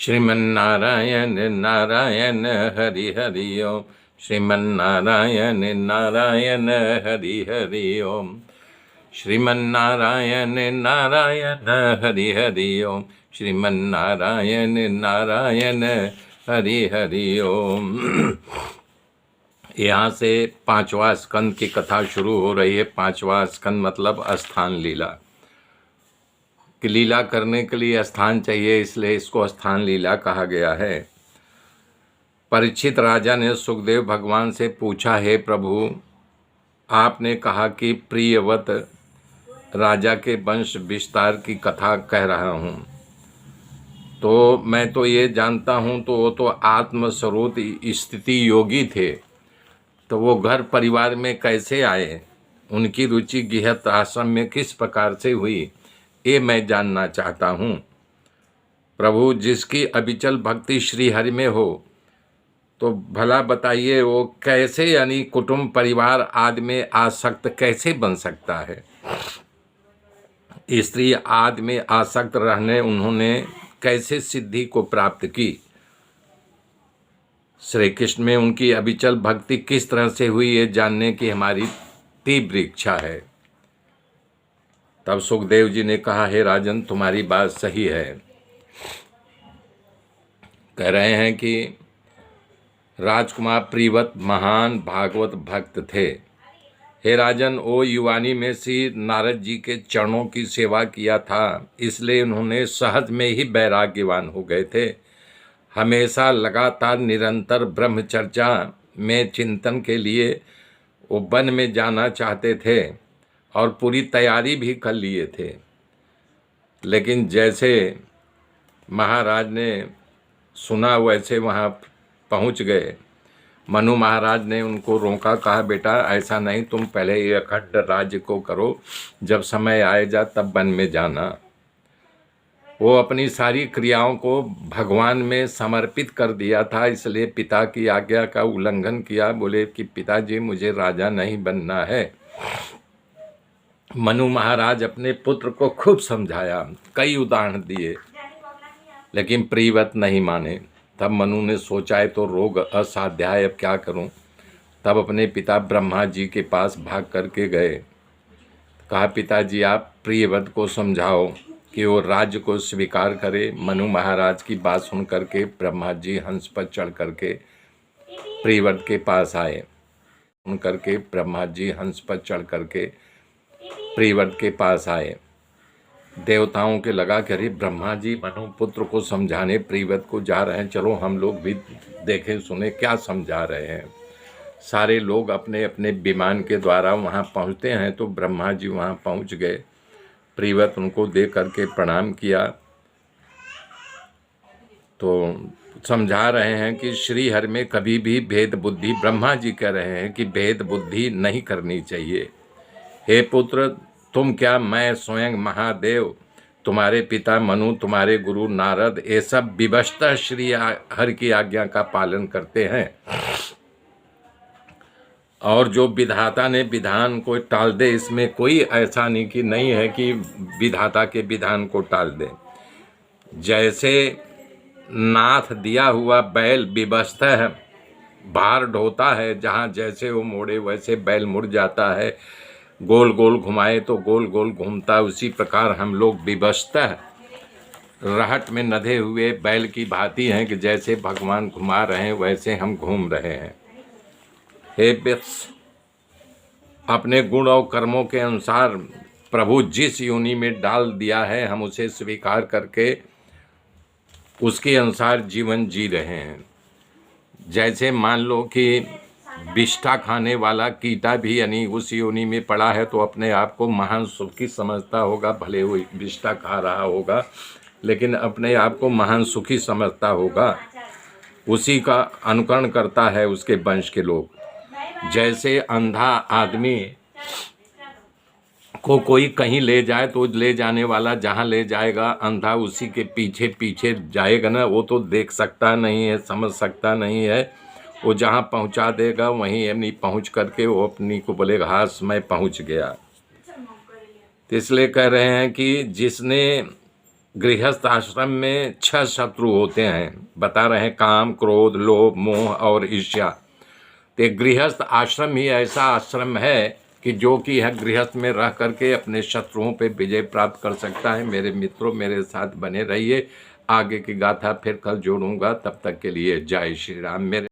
श्रीमन्नारायण नारायण हरि हरि ओम। श्रीमन्नारायण नारायण हरि हरि ओम। श्रीमन्नारायण नारायण हरि हरि ओम। श्रीमन्नारायण नारायण हरि हरि ओम। यहाँ से 5वां स्कंद की कथा शुरू हो रही है। 5वां स्कंद मतलब स्थान लीला कि लीला करने के लिए स्थान चाहिए, इसलिए इसको स्थान लीला कहा गया है। परीक्षित राजा ने सुखदेव भगवान से पूछा, हे प्रभु, आपने कहा कि प्रियवत राजा के वंश विस्तार की कथा कह रहा हूँ, तो मैं तो ये जानता हूँ तो वो तो आत्मस्वरूप स्थिति योगी थे, तो वो घर परिवार में कैसे आए, उनकी रुचि गृहस्थ आश्रम में किस प्रकार से हुई, ये मैं जानना चाहता हूँ। प्रभु, जिसकी अविचल भक्ति श्री हरि में हो तो भला बताइए वो कैसे, यानी कुटुंब परिवार आदि में आसक्त कैसे बन सकता है। स्त्री आदि में आसक्त रहने उन्होंने कैसे सिद्धि को प्राप्त की। श्री कृष्ण में उनकी अविचल भक्ति किस तरह से हुई, ये जानने की हमारी तीव्र इच्छा है। तब सुखदेव जी ने कहा, हे राजन, तुम्हारी बात सही है। कह रहे हैं कि राजकुमार प्रियव्रत महान भागवत भक्त थे। हे राजन, ओ युवानी में श्री नारद जी के चरणों की सेवा किया था, इसलिए उन्होंने सहज में ही वैराग्यवान हो गए थे। हमेशा लगातार निरंतर ब्रह्मचर्चा में चिंतन के लिए वो वन में जाना चाहते थे और पूरी तैयारी भी कर लिए थे, लेकिन जैसे महाराज ने सुना वैसे वहाँ पहुँच गए। मनु महाराज ने उनको रोका, कहा, बेटा ऐसा नहीं, तुम पहले ये अखंड राज्य को करो, जब समय आएगा तब वन में जाना। वो अपनी सारी क्रियाओं को भगवान में समर्पित कर दिया था, इसलिए पिता की आज्ञा का उल्लंघन किया। बोले कि पिताजी, मुझे राजा नहीं बनना है। मनु महाराज अपने पुत्र को खूब समझाया, कई उदाहरण दिए, लेकिन प्रियव्रत नहीं माने। तब मनु ने सोचा, है तो रोग असाध्य है, अब क्या करूं। तब अपने पिता ब्रह्मा जी के पास भाग करके गए। कहा, पिताजी, आप प्रियव्रत को समझाओ कि वो राज्य को स्वीकार करे। मनु महाराज की बात सुन करके ब्रह्मा जी हंस पर चढ़ करके प्रियव्रत के पास आए। सुन करके ब्रह्मा जी हंस पर चढ़ करके प्रियव्रत के पास आए। देवताओं के लगा कि अरे ब्रह्मा जी मनु पुत्र को समझाने प्रियव्रत को जा रहे हैं, चलो हम लोग भी देखें सुने क्या समझा रहे हैं। सारे लोग अपने अपने विमान के द्वारा वहाँ पहुँचते हैं, तो ब्रह्मा जी वहाँ पहुँच गए। प्रियव्रत उनको देख करके प्रणाम किया, तो समझा रहे हैं कि श्री हरि में कभी भी भेद बुद्धि, ब्रह्मा जी कह रहे हैं कि भेद बुद्धि नहीं करनी चाहिए। हे पुत्र, तुम क्या, मैं स्वयं महादेव, तुम्हारे पिता मनु, तुम्हारे गुरु नारद, ये सब विवशतः श्री हरि की आज्ञा का पालन करते हैं, और जो विधाता ने विधान को टाल दे, इसमें कोई ऐसा नहीं है कि विधाता के विधान को टाल दे। जैसे नाथ दिया हुआ बैल विवशतः भार ढोता है, जहाँ जैसे वो मोड़े वैसे बैल मुड़ जाता है, गोल गोल घुमाए तो गोल गोल घूमता, उसी प्रकार हम लोग विवशतः रहट में नधे हुए बैल की भांति हैं कि जैसे भगवान घुमा रहे हैं वैसे हम घूम रहे हैं। हे वत्स, अपने गुण और कर्मों के अनुसार प्रभु जिस योनि में डाल दिया है, हम उसे स्वीकार करके उसके अनुसार जीवन जी रहे हैं। जैसे मान लो कि विष्ठा खाने वाला कीटा भी यानी उस योनि में पड़ा है, तो अपने आप को महान सुखी समझता होगा, भले वो विष्ठा खा रहा होगा लेकिन अपने आप को महान सुखी समझता होगा, उसी का अनुकरण करता है उसके वंश के लोग। जैसे अंधा आदमी को कोई कहीं ले जाए तो ले जाने वाला जहाँ ले जाएगा अंधा उसी के पीछे पीछे जाएगा ना, वो तो देख सकता नहीं है, समझ सकता नहीं है, वो जहाँ पहुँचा देगा वहीं अपनी पहुँच करके वो अपनी को बोलेगा, हाँ मैं पहुँच गया। तो इसलिए कह रहे हैं कि जिसने गृहस्थ आश्रम में 6 शत्रु होते हैं, बता रहे हैं, काम, क्रोध, लोभ, मोह और ईर्ष्या। तो गृहस्थ आश्रम ही ऐसा आश्रम है कि जो कि यह गृहस्थ में रह करके अपने शत्रुओं पे विजय प्राप्त कर सकता है। मेरे मित्रों, मेरे साथ बने रहिए, आगे की गाथा फिर कल जोड़ूंगा। तब तक के लिए जय श्री राम। मेरे